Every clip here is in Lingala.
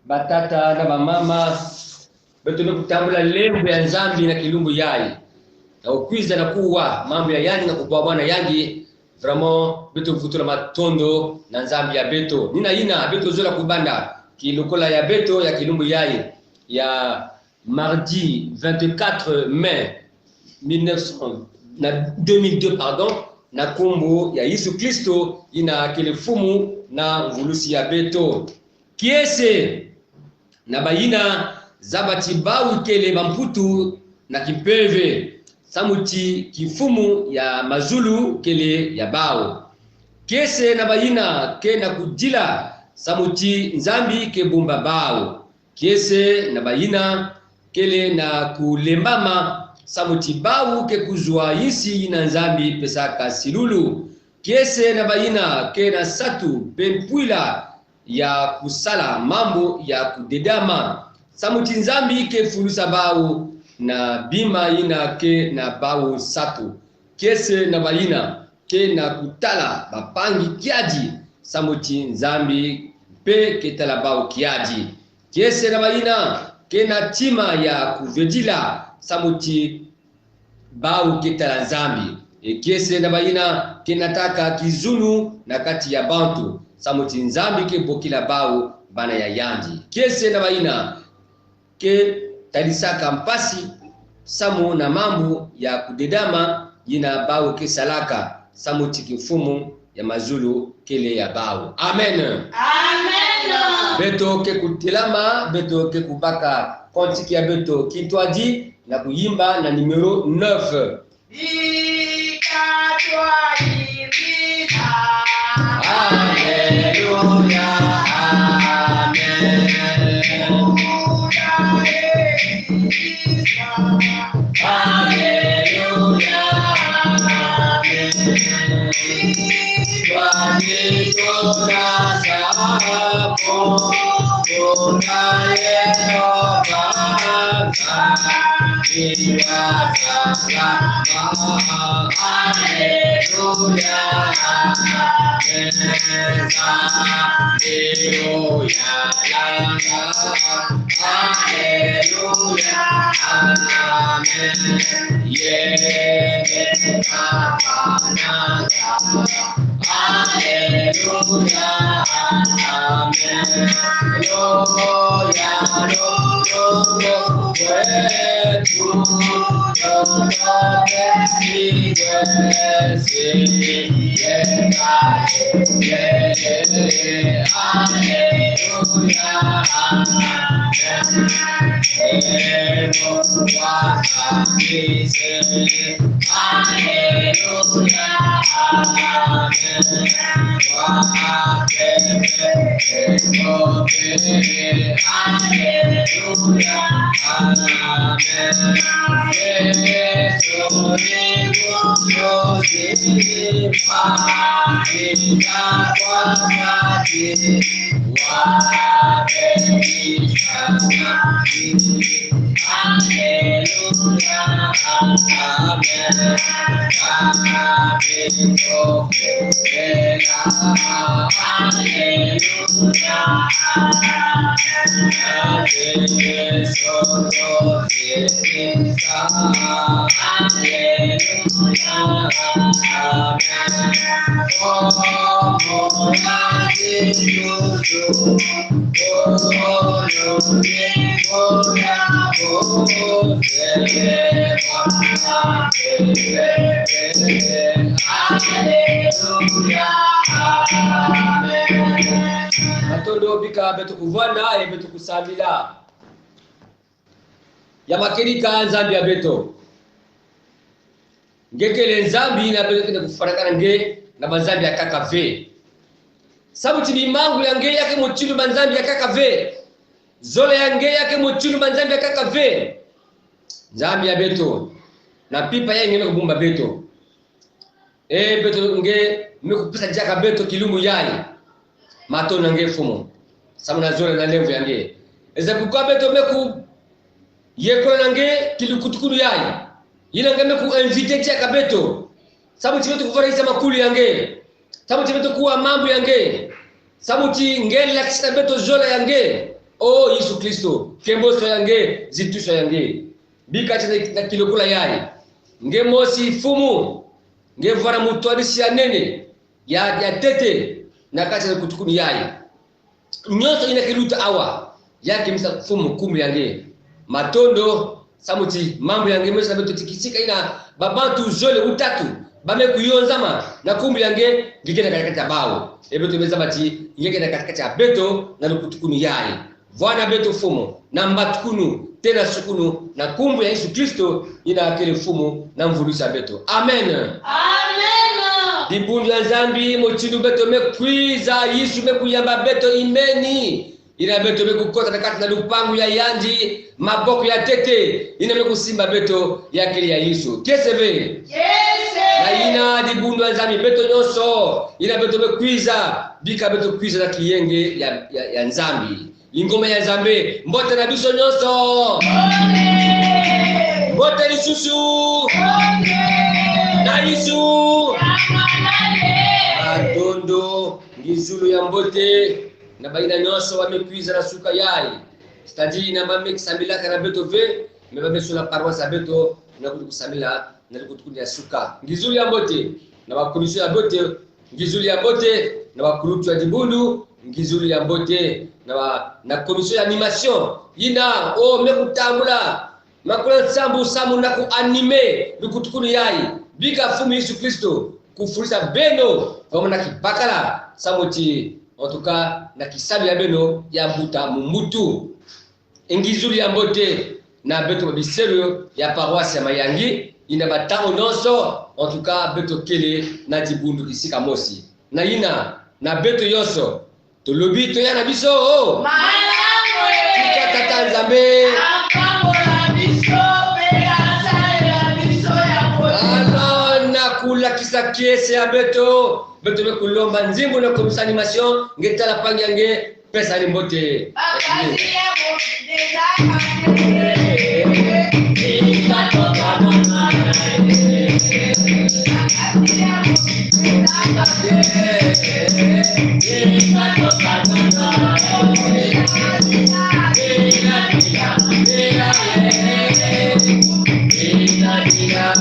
batata na bamama beto kutambula lembo ya nzambi na kilumbu yayi na ukwiza na kuwa mambo ya yangi na kubwa bwana yangi vraiment beto kufutura matondo na nzambi ya beto nina ina beto zola kubanda kilukola ya beto ya kilumbu yayi ya mardi 24 mai 2002 pardon na kumbu ya Yesu Kristo ina kilifumu na ngulusi ya beto kiese na bayina zabatibawu kele bamputu na kipeve samuti kifumu ya mazulu kele ya bao kiese na bayina ke na kujila samuti nzambi ke bumba bao kiese na bayina kele na kulembama samuti bawu ke kuzwa yisi ina nzambi pesaka silulu kiese na bayina ke na satu pempuila ya kusala mambo ya kudedama samuti nzambi ke fulusa bawu na bima ina ke na bawu satu kiese na bayina ke na kutala bapangi kiaji samuti nzambi pe ke tala bawu kiaji kiese na bayina ke na tima ya kuvedila samuti bawu ke tala nzambi kiese na bayina ke nataka kizulu na kati ya bantu samuti nzambi ke bokila bawu bana ya yandi kiese na bayina ke talisaka mpasi samu na mambo ya kudedama yina bawu ke salaka samuti kifumu ya mazulu kele ya bawu amen Amen. beto ke kutilama beto ke kubaka kontiki ya beto kitwaji na kuyimba na numero 9 Haleluya amen Haleluya amen Kwani tunasapo tunayehova Haleluya amen Haleluya Haleluya amen Yeye kapana Haleluya amen Haleluya wetu yote niweze Haleluya amen wakamize Haleluya amen wakembe Haleluya amen Yesu nikusifa kwa wakati wakemisha Haleluya amen kabitokela Haleluya Atondo bika betu kuvanda betu kusabila ya makerika nzambi ya beto ngekele nzambi na beto kende kufarakana nge na banzambi ya kakave sabuti bimangu ya nge yake mochilu banzambi ya kakave zole ya nge yake mochilu banzambi ya kakave nzambi ya beto na pipa ya ngeme kubumba beto beto nge mekupisa jaka beto kilumbu yayi mato na nge fumo samu na zole na levu ya nge eza kukwa beto meku yeko na nge kilukutukulu yayi yina nge meku invite jaka beto sabu tibeto kufaraisa makulu ya nge sabu tibeto kuwa mambo ya nge sabu ti nge lakisita beto zole ya nge o Yesu Kristo kembo so yange zitu so yange bika na kilokula yai nge mosi fumu nge vara mutwalisi ya nene ya tete na kati na kutukuni yai nyoto ina kiluta awa yake misa fumu kumbi yange matondo samuti mambo yange mwesa beto tikisika ina babantu jole utatu bame kuyonzama na kumbi yange ngikena katikati ya bao ebeto meza bati ngikena katikati ya beto na kutukuni yai vwana beto fumu na mbatukunu tena sukunu na kumbu ya Yesu Kristo ina akele fumu na mvulusa beto. Amen. Amen. Dibundu ya zambi mochidu beto mekwiza Yesu mekuyamba beto imeni. Ina beto mekukota na kati na lupangu ya yanji maboko ya tete ina mekusimba beto ya akele ya Yesu. Keseve. Kese. Na ina dibundu ya zambi beto nyoso ina beto mekwiza bika beto kwiza na kiyenge ya nzambi. Ingoma ya Nzambe mbote na biso nyoso mbote lisusu na Yesu atondo ngizulu ya mbote na baina nyoso wamekwiza na suka yai stadi na mame kisambila kana beto ve mebame sula paroisse beto na kukusambila na kutukunya suka ngizulu ya mbote na bakulisho ya mbote ngizulu ya mbote na bakulutu ya dibundu ngizulu ya mbote na commission animation ina mekutambula makula sambu samu na kuanime bikutukuni yai bika fumu Yesu Kristo kufurisa beno pamoja na kipakala samuti en tout cas na kisabi ya beno ya mbuta mumbutu ngizuli ya mbote na beto babiselo ya paroisse ya Mayangi ina batao noso en tout cas beto kele na dibundu kisika mosi na ina na beto yoso tolobi to yana biso malango tata Nzambe akambola biso pela biso ya ano na kula kisa kiese ya beto bekulomba nzimbu na commission animation ngetala panyange pesa ni mbote bakazi ya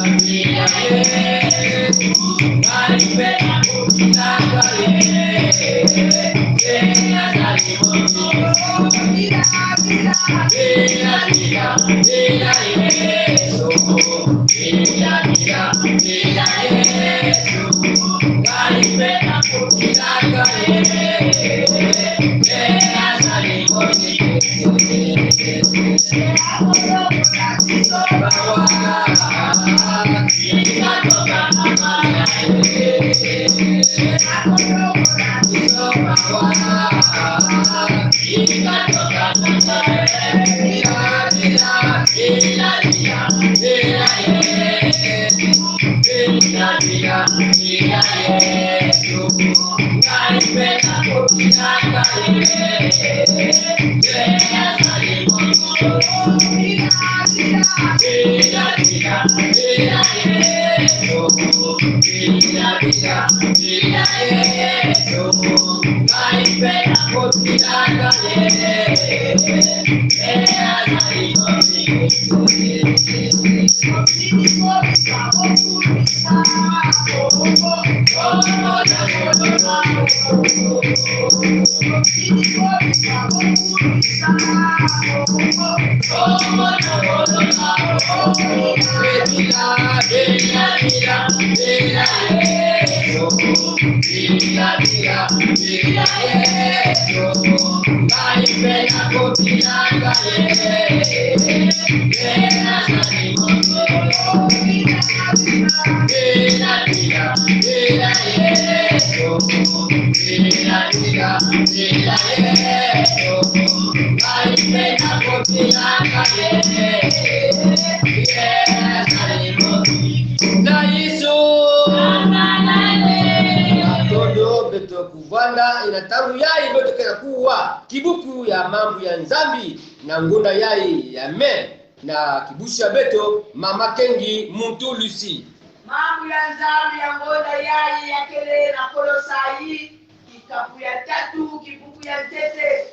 kuvanda inataru yai beto kena kuwa kibuku ya mambo ya Nzambi na ngunda yai ya me na kibushi ya beto mama Kengi Muntu Lucy mambo ya Nzambi ya ngunda yai ya kele na Kolosai kikapu ya tatu kibuku ya tete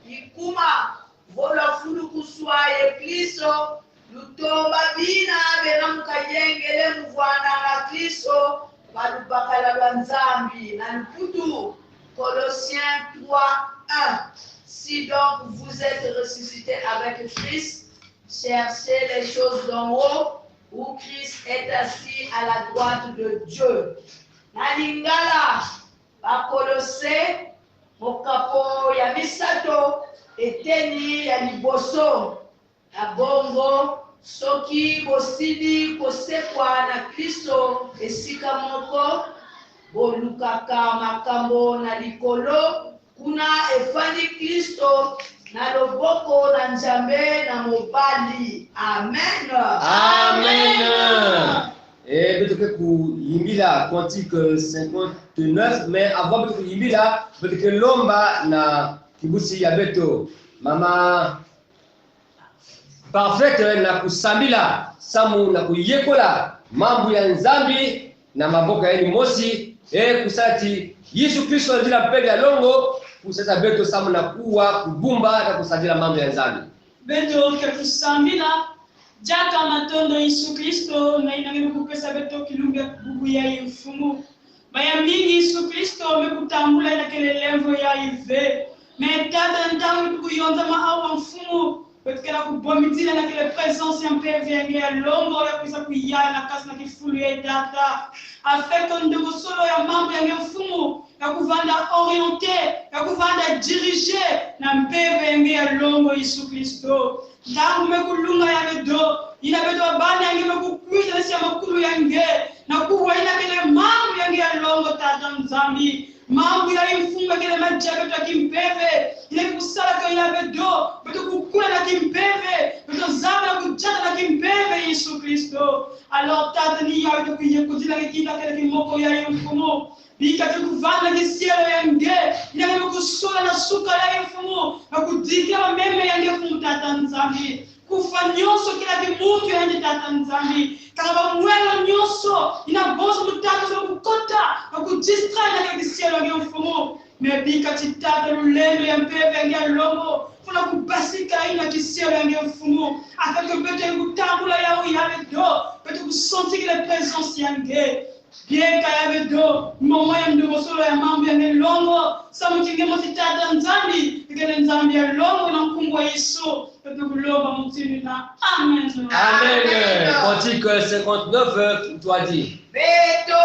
ikuma Kristo lutoba bina benamuka jengele mvwana na Kristo balubakala lwa nzambi na luputu. Colossiens 3:1. Si donc vous êtes ressuscités avec Christ, cherchez les choses d'en haut, où Christ est assis à la droite de Dieu. Na lingala ba Colosse mokapo ya misato eteni ya liboso na bongo soki bosidi kosekwa na Kristo esika moko bolukaka makambo na likolo kuna efandi Kristo na loboko na Nzambe na mobali. Amen. Amen. Et peut-être que yimbila Cantique 59, mais avant peut-être yimbila peut-être que lomba na kibusi ya beto mama parfaite na kusambila samu na kuyekola mambo ya nzambi na maboka ya mosi kusati Yesu Kristo ndila mpele ya longo kusasa beto samu na kuwa kubumba na kusadila mambo ya nzambi beto ke kusambila jaka matondo Yesu Kristo na inangeni kupesa beto kilunga bubu ya mfumu baya mingi Yesu Kristo mekutambula na kele levo ya ive metata ntangu kuyonza mahawa mfumu petkela kubomitila na kele presence ya mpeve ya longo ya kuisa kuyaya na kasi na kifulu ya data afekto ndego solo ya mambo ya mfumu ya kuvanda orienté ya kuvanda dirige na mpeve ya longo Yesu Kristo ntangu mekulunga ya bedo ina bedo bana yange mekukuza si makulu yange na kuwa ina kele mambo yange ya longo tata Nzambi mambo ya mfunga kele majabe ta kimpeve ile kusala kwa ya bedo bedo kukula na kimpeve bedo zama kujana na kimpeve Yesu Kristo alors tata ni ya bedo kuyekuzila kila kele kimoko ya mfumo bika tukuvana kisielo yange ina mekusula na suka ya mfumo na kudikia meme yange mfumo tata Nzambi kufa nyonso kila kimuntu yanje tata Nzambi kama mwelo nyonso inaboza mutata za kukota na kudistra na kisielo ya mfumo mebika titata lulendo ya mpeve ya longo funa kubasika ina kisielo ya mfumo afeke bete kutambula yao ya do bete kusentir la présence yange bien kaya do mama ya ndo solo ya mambo ya longo samu kingemo titata Nzambi ngene Nzambi ya longo na mkungu wa Yesu Amen. Amen. Cantique 59, toi dis. Beto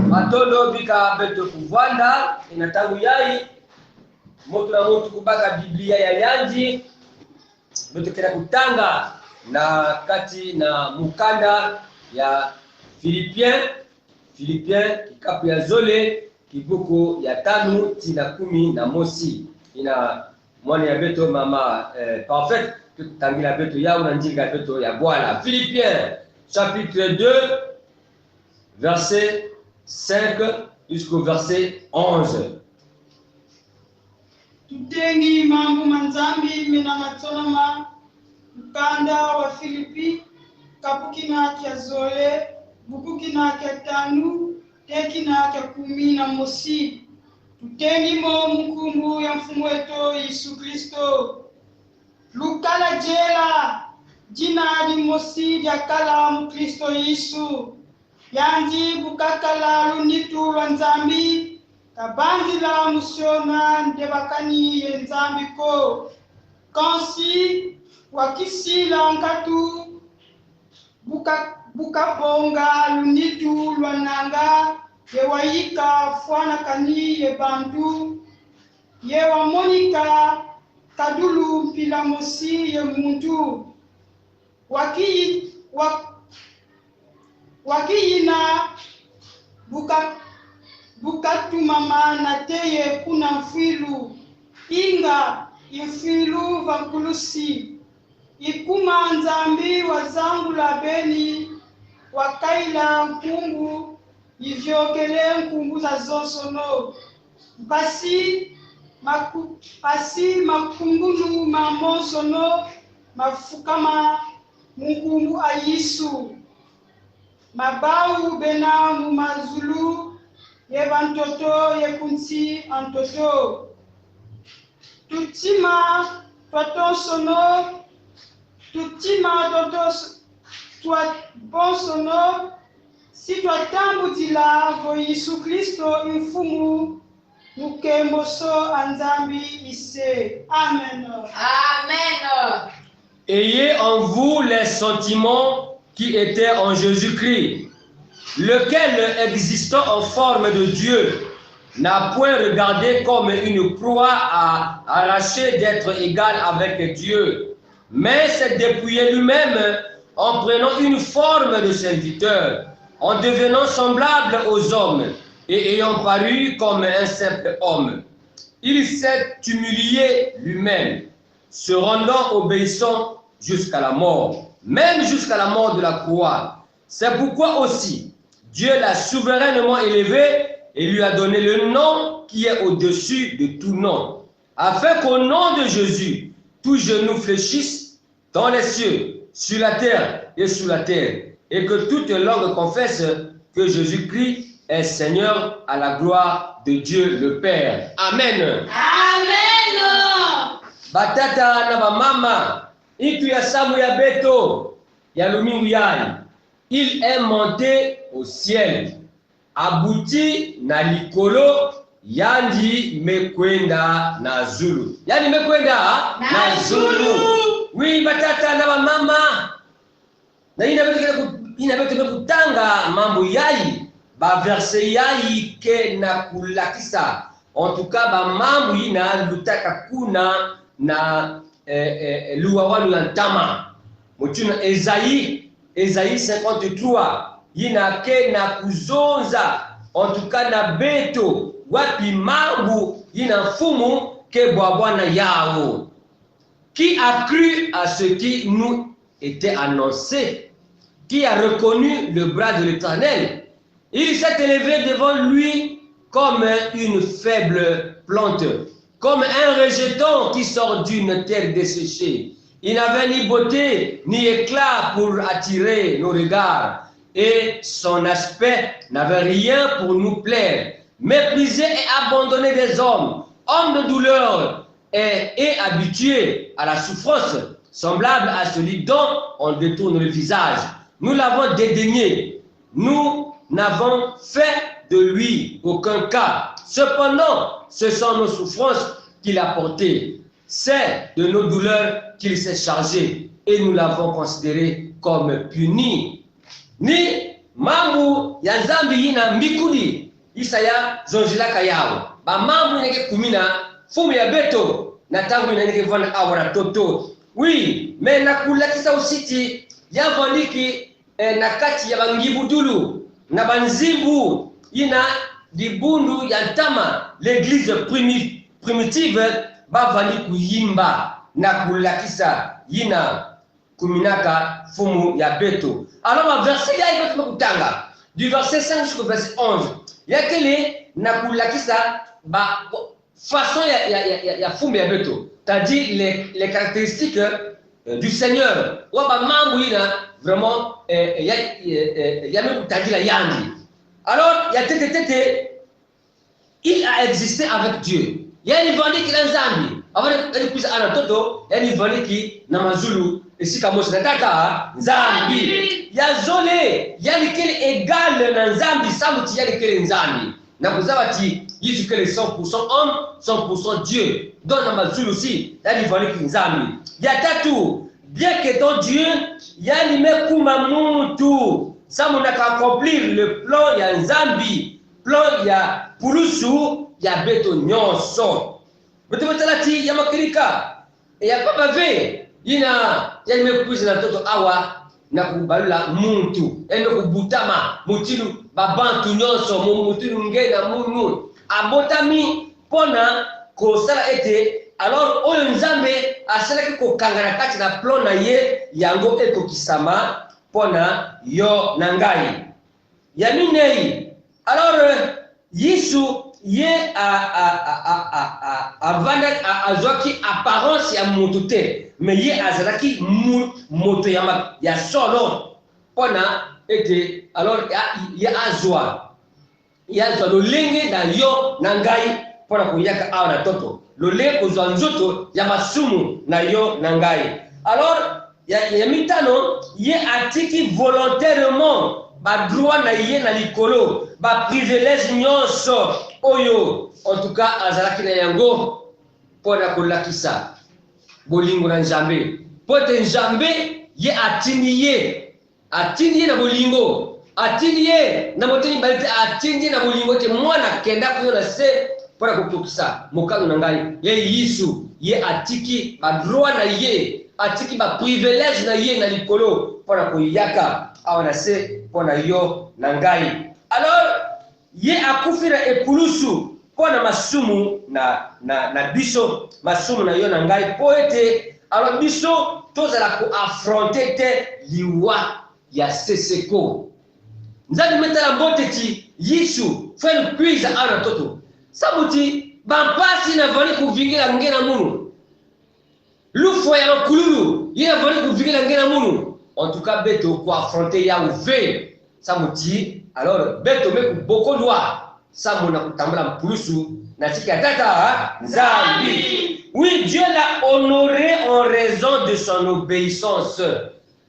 Matondo bika beto kuvanda inatangu yai moto na moto kubaka Biblia ya yanji beto kena kutanga na kati na mukanda ya Philippiens kikapu ya zole kibuku ya 5 tina 10 na mosi ina mwana ya beto mama parfait tutangila beto yao na njinga beto ya Bwana. Philippiens chapitre 2, verset 5 jusqu'au verset 11. Tutengi mambo manzambi mina matonoma mkanda wa Filipi kapukina kya zole bukukina kya tanu tekina kya 10. Tutengi mo mkumbu ya mfumu wetu Yesu Kristo lukala jela jina di mosi dia kala mu Kristo Yesu yanji bukakala lunitu lwanzambi kabanzi la musiona ndebakani yenzambi ko kansi wakisi la nkatu bukabonga lunitu lwananga yewayika fwana kani yebantu yewamonika kadulu mpila mosi ye muntu wakiyina bukatu mama na teye kuna mfilu inga ifilu vakulusi ikuma nzambi wazangu la beni wakaila nkungu ivyokele nkungu za zosono pasi makungunu mamonsono mafukama munkungu a Yesu mabau bena mumazulu yevantoto yekunsi antoto tutima totosono twa bonsono si twatambutila vo Yesu Kristo mfumu mukemboso anzambi ise. Amen. Amen. Ayez en vous les sentiments qui étaient en Jésus-Christ, lequel, existant en forme de Dieu, n'a point regardé comme une proie à arracher d'être égal avec Dieu, mais s'est dépouillé lui-même en prenant une forme de serviteur, en devenant semblable aux hommes et ayant paru comme un simple homme. Il s'est humilié lui-même, se rendant obéissant jusqu'à la mort, même jusqu'à la mort de la croix. C'est pourquoi aussi Dieu l'a souverainement élevé et lui a donné le nom qui est au-dessus de tout nom, afin qu'au nom de Jésus, tout genou fléchisse dans les cieux, sur la terre et sous la terre, et que toute langue confesse que Jésus-Christ est Seigneur à la gloire de Dieu le Père. Amen. Amen. Batata na bamama, itu ya samu ya beto, ya lumingu yai. Il est monté au ciel, abouti na likolo, yandi mekwenda na zulu. Yandi mekwenda na zulu. Oui, batata na bamama. Na inabete kutanga mambo yai. Ba verse yai ke na kulakisa. En tout cas, ba mambo ina lutaka kuna na luwa wanu ya ntama. Mutuna Esaïe 53 yina ke na kuzonza. En tout cas na beto wapi mambo yina fumu ke bwabwana yao. Qui a cru à ce qui nous était annoncé? Qui a reconnu le bras de l'Éternel? Il s'est élevé devant lui comme une faible plante, comme un rejeton qui sort d'une terre desséchée. Il n'avait ni beauté ni éclat pour attirer nos regards, et son aspect n'avait rien pour nous plaire. Méprisé et abandonné des hommes, homme de douleur et habitué à la souffrance, semblable à celui dont on détourne le visage. Nous l'avons dédaigné, nous n'avons fait de lui aucun cas. Cependant, ce sont nos souffrances qu'il a portées. C'est de nos douleurs qu'il s'est chargé et nous l'avons considéré comme puni. Ni mambu ya zambi yina mikudi isaya zonjilaka yao. Ba mambu yake kumina fumu ya beto na tangu inanike vana awara toto. Oui, mais nakulakisa usiti yavoliki na kati ya bangibudulu na banzimbu yina dibundu ya ntama l'église primitive bavali kuyimba na kulakisa yina kuminaka fumu ya beto. Alors ma verset ya iko tumekutanga du verset 5 jusqu'au verset 11 yakele na kulakisa ba façon ya fumu ya beto, c'est-à-dire les caractéristiques du Seigneur. Waba mambo ina vraiment ya mekutagila yandi. Alors ya tete il a existé avec Dieu. Yani vandi kila nzambi avani kuisa ana toto yani vandi ki na mazulu esika mosi nataka nzambi ya zole yani kile égal na nzambi samuti yani kile nzambi na kuzabati Yesu kile 100% homme 100% Dieu donc na mazulu aussi yani vandi ki nzambi ya tatu bien que ton Dieu yani mekuma muntu samu na accomplir le plan ya nzambi plan ya pulusu ya beto nyonso beto betalati ya makirika ya papa ve ina yani mekuiza na toto awa na kubalula muntu ende kubutama mutilu babantu nyonso mutilu ngena munu abotami pona kosala ete alors oyo nzambe asalaki kokangana kati na plan na ye yango ekokisama pona yo na ngai ya minei. Alors Yesu ye azwaki apparence ya moto te mais ye azalaki moto ya solo pona ete alors ye azwa lolenge na yo na ngai pona koyaka awa na toto lolenge kozwa nzoto ya masumu na yo na ngai. Alors ya mitano ye atiki volontairement ba droit na ye na likolo ba privilège nyonso oyo en tout cas azalaki na yango pona kolakisa bolingo na Nzambe pote Nzambe ye atindi ye na bolingo atindi ye na moteni balite atindi ye na bolingo te mwana kenda kuyo na se pona kokokisa mokano na ngai ye Yesu ye atiki ba droit na ye atiki ba privilège na ye na likolo pona koyaka awa na se pona yo na ngai. Alors ye akufira epulusu pona masumu na biso masumu na yo na ngai po ete alors biso tozala ko affronter te liwa ya seseko nzali metala mbote ti Yesu fen kuiza ana toto sabuti bampasi na vani kuvingira ngena munu lufo ya makululu ye na vani kuvingira ngena munu en tout cas beto ko affronter ya uve samuti alors beto meku boko doa samuna kutambula mpulusu na sika tata nzambi. Oui, Dieu l'a honoré en raison de son obéissance.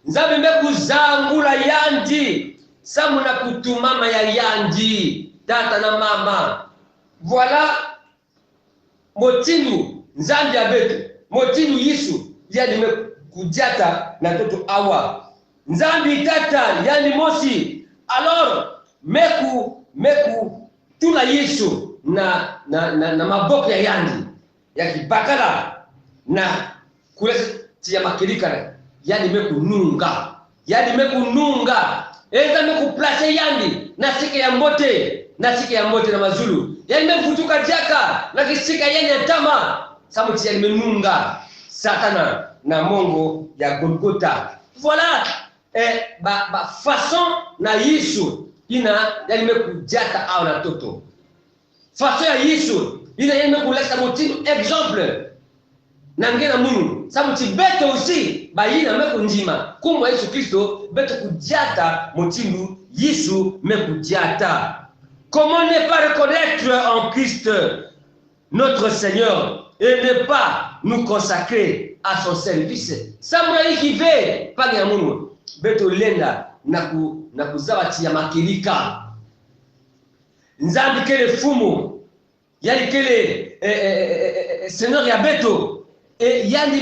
Nzambi meku zangula yandi samuna kutumama ya yandi tata na mama. Voilà motindu nzambi ya beto motindu Yesu yani meku kudiata na toto awa nzambi tata yani mosi. Alors meku tula Yesu na maboko ya yandi ya kibakala na kulesa tia makirika yani meku nunga eza meku place yandi na sika ya mbote na mazulu yani mefutuka jaka na kisika yani ya tama samuti yani menunga Satana na mongo ya Golgotha. Voilà ba façon na Yesu ina yani mekujata au na toto façon ya Yesu ina yani mekuleta motivu exemple na ngena munu samuti beto aussi ba ina mekunjima kumwa Yesu Kristo beto kujata motivu Yesu mekujata. Comment ne pas reconnaître en Christ notre Seigneur et ne pas nous consacrer à son service? Samura ikive page ya munu beto lenda na kuzawati ya makilika nzambi kele fumu yani kele Seigneur ya beto yani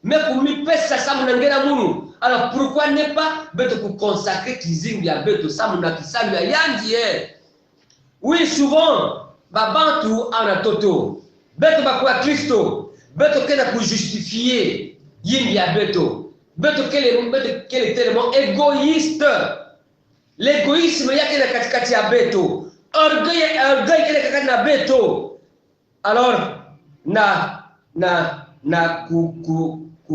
meku mipesa samuna ngena munu. Alors pourquoi ne pas beto ku consacrer kizimbi ya beto samuna kisalu ya yandi Oui, souvent babantu ana toto beto bakwa Kristo beto kena ku justifier yimbi ya beto kele tellement égoïste. L'égoïsme yake na katikati ya beto orgueil kele katikati na beto. Alors na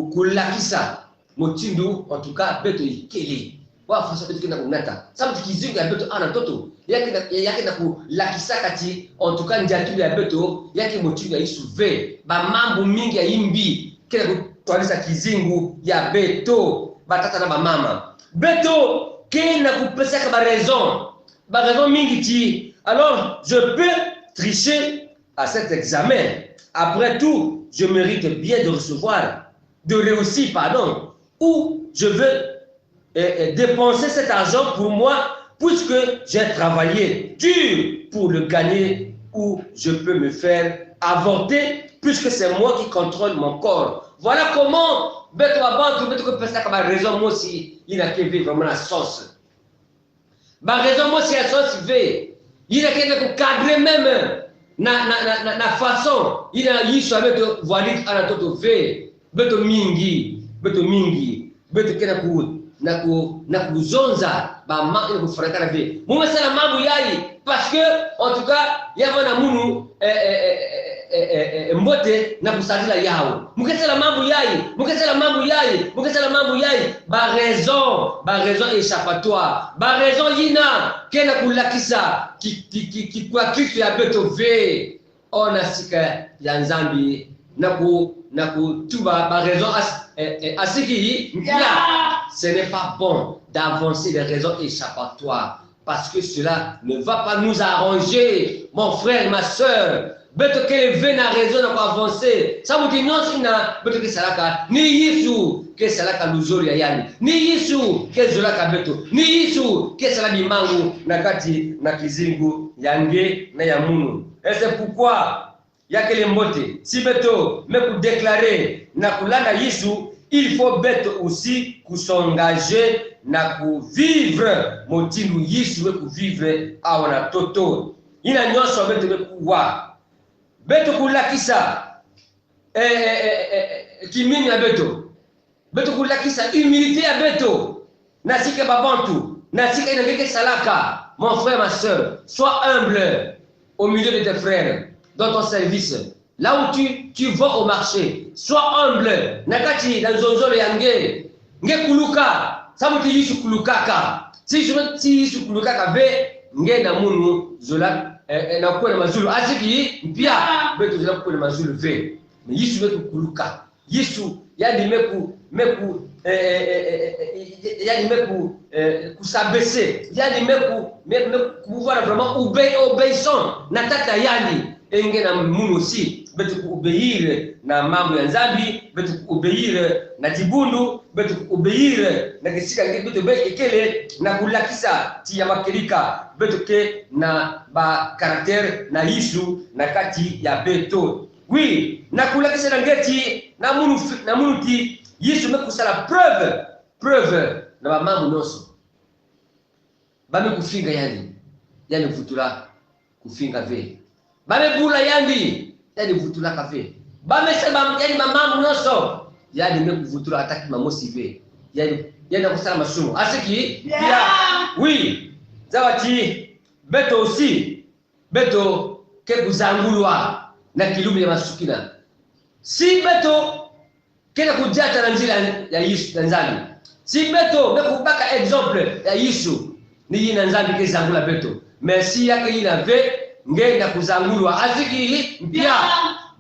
kulakisa motindu en tout cas beto ikele wa fasa beto kina kunata sababu kizingu ya beto ana toto yake na kulakisa kati en tout cas njatu ya beto yake motindu ya isuve ba mambo mingi ya imbi kila kutwalisa kizingu ya beto batata na ba mama beto kena kupesa ba raison mingi ti alors je peux tricher à cet examen. Après tout, je mérite bien de recevoir, de réussir, pardon, ou je veux dépenser cet argent pour moi, puisque j'ai travaillé dur pour le gagner, ou je peux me faire avorter, puisque c'est moi qui contrôle mon corps. Voilà comment, Beto Abantu, Beto Kopesa, comme raison, moi aussi, il a fait vraiment la sauce. Ma raison, moi, c'est la sauce, il a fait cadrer même. Na façon ina yiso abeto valide ana toto ve beto mingi beto kena ku na kuzonza ba ma ina kufuraka na ve mume sana mambo yayi parce que en tout cas yava na munu mbote na kusazila yao mukesela mambo yayi ba raison échappatoire ba raison yina kena kulakisa ki kwa Kristo ya beto ve ona sika ya nzambi na kutuba ba raison asiki ce n'est pas bon d'avancer des raisons échappatoires parce que cela ne va pas nous arranger mon frère ma sœur beto kele ve na raison na avancer sababu kinyosi na beto kisalaka ni Yesu kesalaka luzori ya yani ni Yesu kezolaka beto ni Yesu kesala bimangu na kati na kizingu yange na ya munu et c'est pourquoi yake le mbote si beto me ku déclarer na kulanda Yesu il faut beto aussi s'engager na ku vivre motindu Yesu me ku vivre awana toto ina nyoso beto me kuwa beto kulakisa kimini ya beto kulakisa humilité ya beto nasike babantu nasike inangeke salaka mon frère ma soeur sois humble au milieu de tes frères dans ton service là où tu vas au marché sois humble nakati na nzonzolo yange nge kuluka sabuti Yesu kulukaka si Yesu kulukaka ve nge na munu zola na kwa mazulu asiki mpia beto zola kwa mazulu ve mais Yesu meku kuluka Yesu yani meku s'abaisser yani pouvoir vraiment obéissant na tata yani enge na munu aussi betu obéir na mambo ya nzambi betu obéir na dibundu betu obéir na kisika betu bekele na kulakisa ti ya makelika betu ke na ba caractère na Yesu na kati ya beto oui na kulakisa na ngeti na munu ti Yesu mekusala preuve na ba mambo noso bame kufinga yani vutula kufinga ve bame bula yani vutula kafe bame sema yani mambo noso yani mekuvutula ataki mamosi ve yani kusala masumo asiki oui zawati beto aussi beto ke kuzangulwa na kilumi ya masukina si beto kena kujata na njila ya Yesu nzambi si beto mekubaka exemple ya Yesu ni yina nzambi kezangula beto merci yake yina ve ngenda kuzangulwa aziki mpia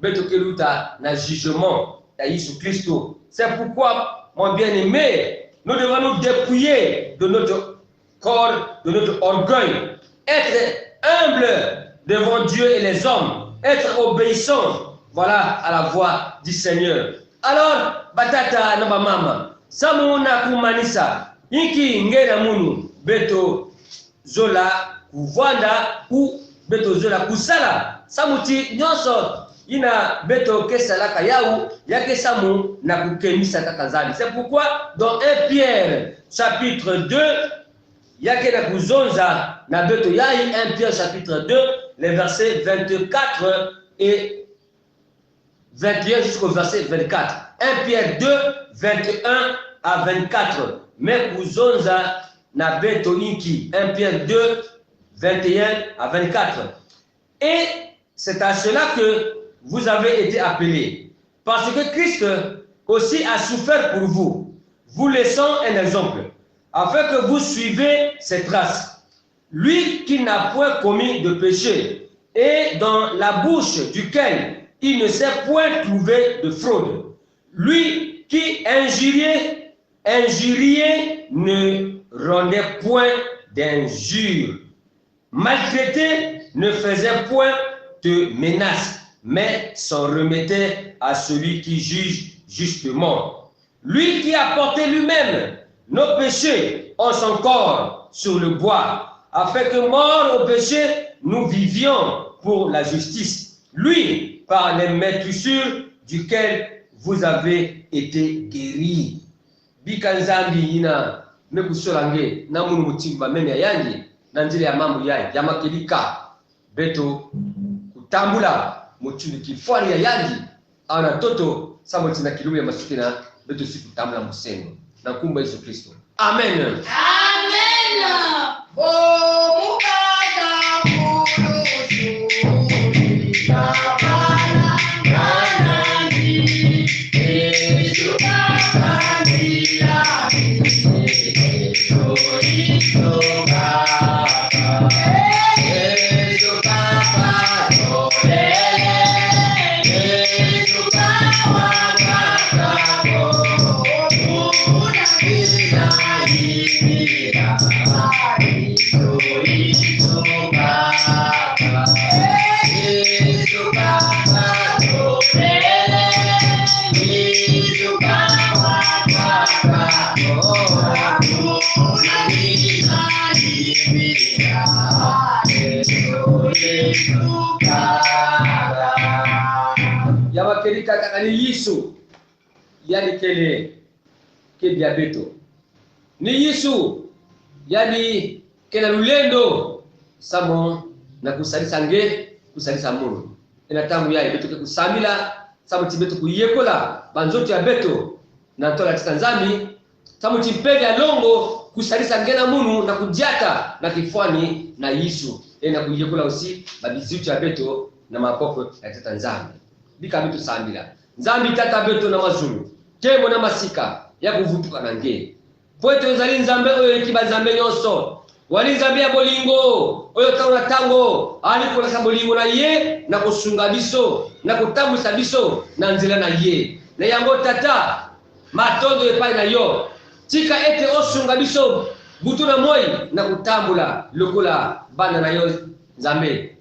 beto keluta na jugement ya Yesu Kristo c'est pourquoi mon bien-aimé nous devons nous dépouiller de notre corps de notre orgueil être humble devant Dieu et les hommes être obéissant voilà à la voix du Seigneur. Alors batata na mama samu na kumanisa iki ngena munu beto zola kuvanda ku beto zola kusala samuti nyoso ina beto kesalaka yau yake samu na kukemisa kakazali. C'est pourquoi dans 1 Pierre chapitre 2 yake na kuzonza na beto yai 1 Pierre chapitre 2 les versets 24 et 21 jusqu'au verset 24. 1 Pierre 2, 21 à 24. Mais kuzonza na beto inki. 1 Pierre 2, 21 à 24. Et c'est à cela que vous avez été appelés. Parce que Christ aussi a souffert pour vous, vous laissant un exemple, afin que vous suivez ses traces. Lui qui n'a point commis de péché, et dans la bouche duquel il ne s'est point trouvé de fraude. Lui qui injuriait ne rendait point d'injure. Maltraité ne faisait point de menaces, mais s'en remettait à celui qui juge justement. Lui qui a porté lui-même nos péchés en son corps sur le bois, afin que mort au péché, nous vivions pour la justice. Lui, par les meurtrissures duquel vous avez été guéris. Bikanzambi ina mekusolange na munu mutimba meme yangi na njira ya mambo ya makelika beto kutambula mutundu kifwani ya yangi ana toto samo tina kilume ya masukina beto siku tambula museno na kumba Yesu Kristo. Amen. Amen. Oh, mukata kurusu. Yawakelika kakani Yesu yani kele ke diabeto ni Yesu yani kena lulendo samo na kusalisa kusalisa Mungu ina tamu yaye beto kusamila samo tibeto kuyekola banzoto ya beto na tola tsanzami samo timpega longo kusalisa ngena Mungu na kujata na kifwani na Yesu ina kuyekola usi babizuti ya beto na mapoko ya Tanzania bika bitu sambila nzambi tata beto na mazulu tembo na masika ya kuvutuka na nge poete uzali nzambe oyo kiba nzambe nyonso wali nzambe ya bolingo oyo tauna tango aliko na bolingo na ye na kusunga biso na kutambisa biso na nzela na ye na yango tata matondo epai na yo tika ete osunga biso butu na moi na kutambula lokola bana na yo nzambe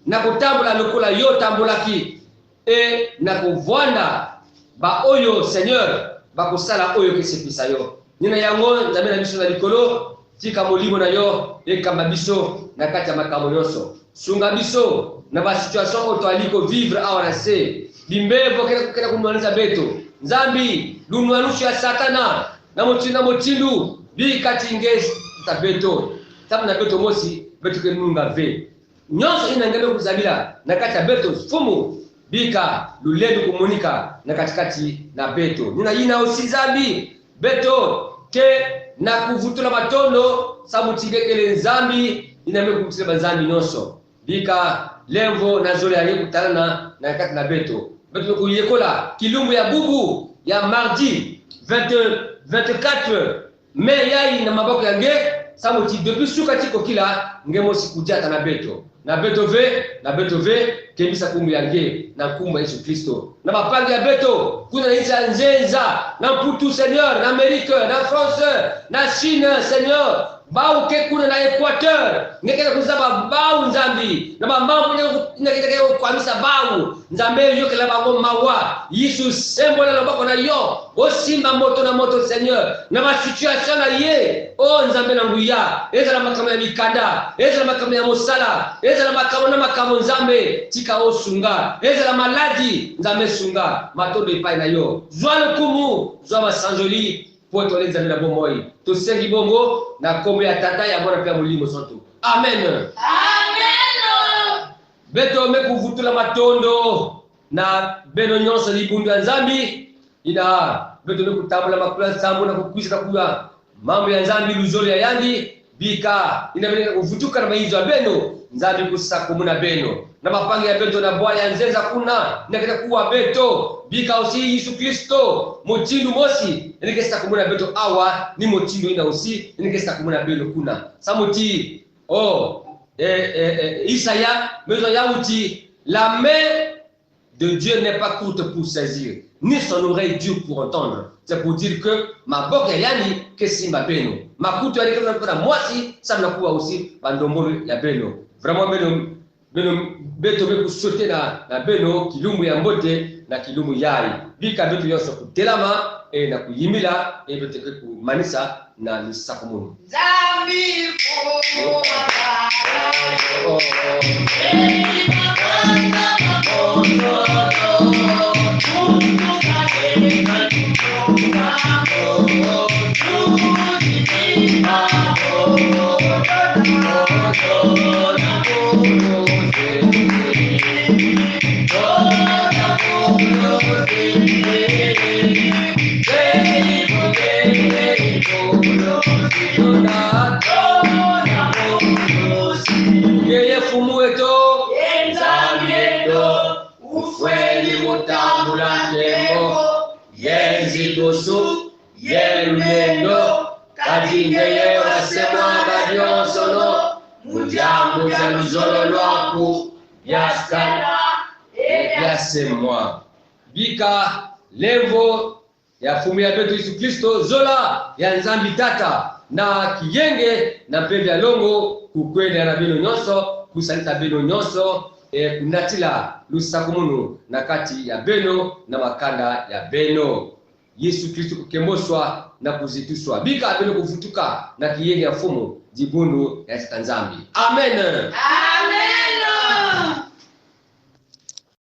na kutambula lokola yo tambulaki e na kuvwanda ba oyo Seigneur ba kusala oyo kesepisa yo nina yango nzambe na biso na likolo tika molimo na yo ekamba biso na kati ya makambo nyonso sunga biso na ba situation oto aliko vivre awa na se limbevo kena kumwaniza beto nzambi lunwanushu ya satana na motindu bikati ingezi tabeto tabu na beto mosi beto kenunga ve nyonso ina ngebe kuzabila na kati ya beto fumu bika lulendo kumunika na katikati na beto nina yina usizabi beto ke na kuvutula matondo sabu tigekele nzambi iname kumtile nzambi nyonso bika levo na zole ya kutana na kati na beto kuyekola kilumbu ya bubu ya mardi 24 mai yai na maboko ya nge sabu ti depuis suka tiko kila ngemo sikujata na beto ve kembisa kumbu ya nge na kumbu ya Yesu Kristo na mapangi ya beto kuna nisa nzenza na mputu Seigneur na Amerique na France na Chine Seigneur bau ke kuna na Equateur ngekela kuzaba bau nzambi na mambo ngekela kwamisa bau nzambe yo kela bango mawa Yesu sembola na bako na yo osimba moto na moto Seigneur na ma situation na ye o nzambe na nguya eza na makamo ya mikanda eza na makamo ya mosala eza na makamo nzambe tika osunga eza na maladi nzambe sunga matondo epai na yo zwa lokumu zwa masanjoli po tolenza na bomoi to sengi bongo na kombe ya tata ya mwana pia mulimo santo amen beto mekuvutula matondo na beno nyonso libundu ya nzambi ina beto mekutambula makula sambu na kukwisa kuya mambo ya nzambi luzoli ya yandi bika ina bena kuvutuka na maizo ya beno nzambi kusakumuna beno na mapangi ya beto na bwali anzeza kuna nakita kuwa beto bika usi Yesu Kristo motindu mosi nikesta kumuna beto awa ni motindu ina usi nikesta kumuna beno kuna samuti Isaya maison yaouti la main de Dieu n'est pas courte pour saisir ni son oreille dure pour entendre. C'est pour dire que ma boka yani kesi ma beno makutu yani kama kuna mwasi sana kuwa usi bandomolo ya beno vraiment beto beku sote na beno kilumbu ya mbote na kilumbu yai bika beto yoso kutelama na kuyimila beto kumanisa na lisakumunu Zambi Yeye fumu eto Nzambi eto ufweni mutambula ntembo yenzi tusu yelumendo kadingeye wasemwa babyonsono mujambu za luzolo lwaku byaskana ebyasemwa bika levo ya fumu ya beto Yesu Kristo zola ya nzambi tata na kiyenge na pembe ya longo kukwenda na beno nyonso kusalita beno nyonso kunatila lusakumunu na kati ya beno na makanda ya beno Yesu Kristo kukemboswa na kuzituswa bika beno kufutuka na kiyenge ya fumu jibundu ya nzambi amen Amen.